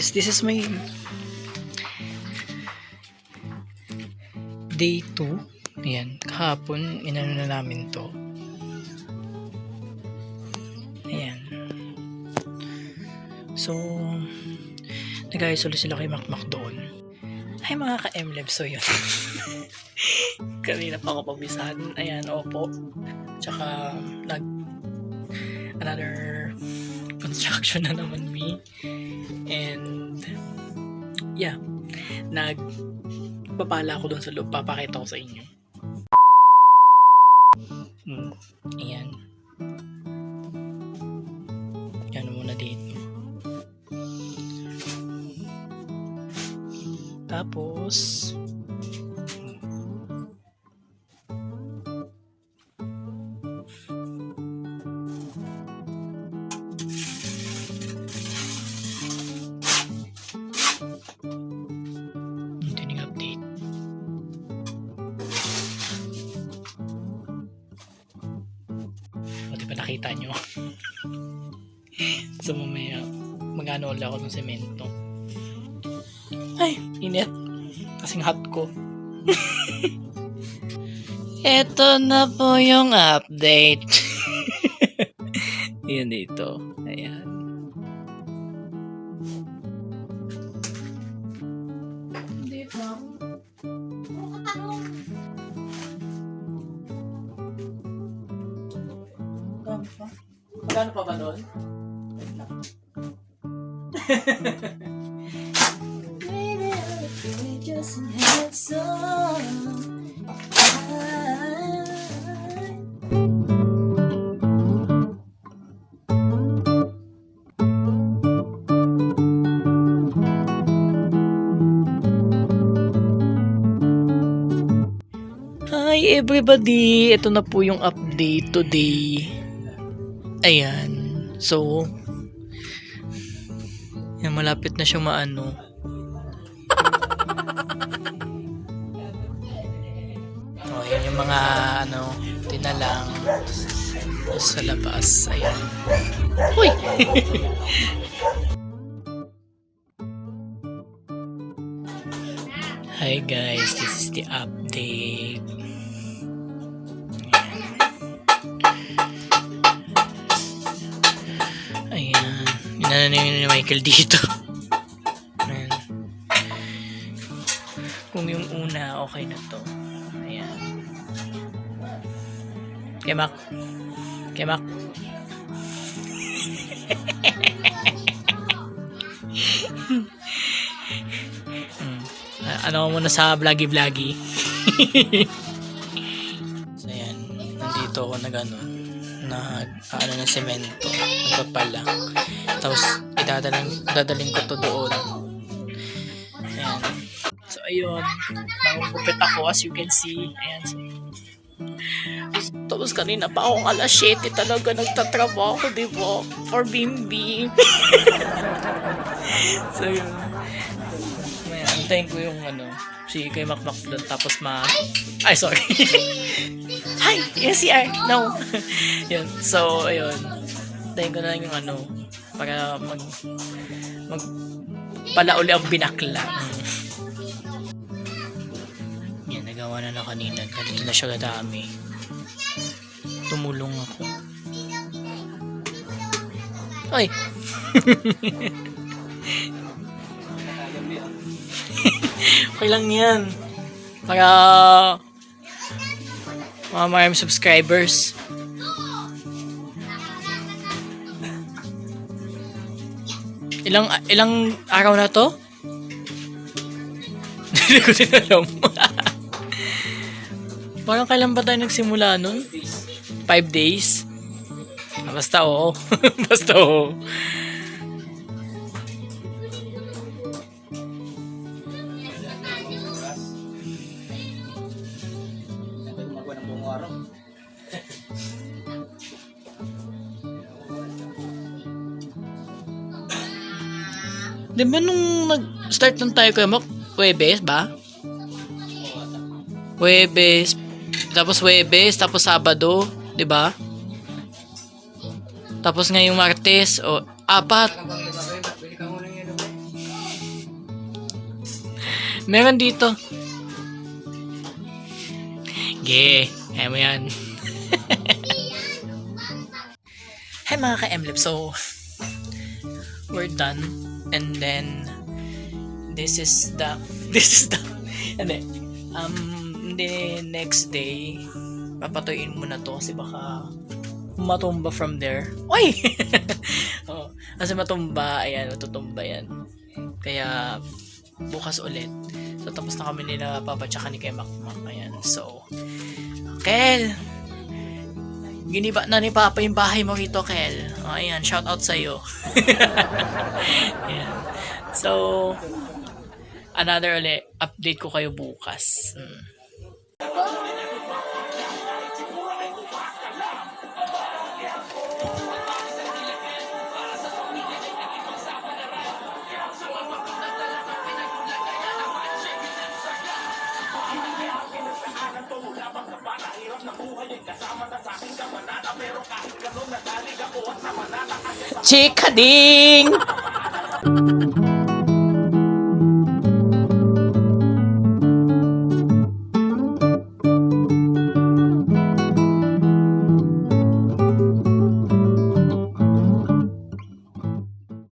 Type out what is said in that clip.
guys, this is my day 2. Ayan, kahapon inano na namin to. Ayan. So, nag-ayos ulit sila kay Makmak doon. Ay mga ka-MLab, so yun. Kanina pa ako pabisahan. Ayan, opo. Tsaka, another construction na naman me. And, yeah. Papala ako doon sa loob. Papakita ko sa inyo. Ayan. Yan muna dito. Tapos, update. O, diba nakita nyo? So, mamaya, mag-ano ulit ako ng semento. Ay, init. Kasing hot ko. Ito na po yung update. Yan dito. Ayan. Hindi pa. Magkano pa ba doon? Wait lang. Hi everybody! Ito na po yung update today. Ayan. So, yan, malapit na siya maano. Oh, yan yung mga tinalang sa labas. Ayan. Uy! Hi guys, this is the update. Ayan. Inano ni Michael dito. Ayan. Kung yung una, okay na to. Ayan. Kemak. Kemak. Ano muna sa vloggy. So ayan, nandito ako ng semento, nagpapala. Tapos dadaling ko to doon. Ayan. So ayun, magpupit ako as you can see. Ayan. Tapos kanina pa akong alas 7 talaga nagtatrabaho, diba? For Bimbi. So yun. Antayin ko yung si kay Makmak doon, tapos ay sorry. Hi! Yung CR! No! Yun. So, ayun. Antayin ko na lang yung para pala uli ang binakla. Yan, nagawa na kanina. Ganito na siya kadami. Tumulong ako. Ay! Okay lang yan. Para maraming subscribers. Ilang araw na to? Hindi ko din alam. Parang kailan ba tayo nagsimula nun? 5 days? Basta oo. Basta oo. Diba nung nag-start lang tayo kay Mak, Huwebes ba? Huwebes, tapos Sabado, diba? Tapos ngayong Martes, o 4. Meron dito. Ge, kaya mo yan. Hi mga ka-Emlip. So, we're done. And then, this is the, the next day, papatuyin mo na to kasi baka matumba from there. Uy! Oh, kasi matumba, ayan, matutumba yan. Kaya, bukas ulit. So, tapos na kami nila Papa tsaka ni kay Makmak. Ayan, so, Kel! Giniba na ni Papa yung bahay mo rito, Kel. Oh, ayan, shout out sa'yo. Ayan. So, another ulit, update ko kayo bukas. Chikading!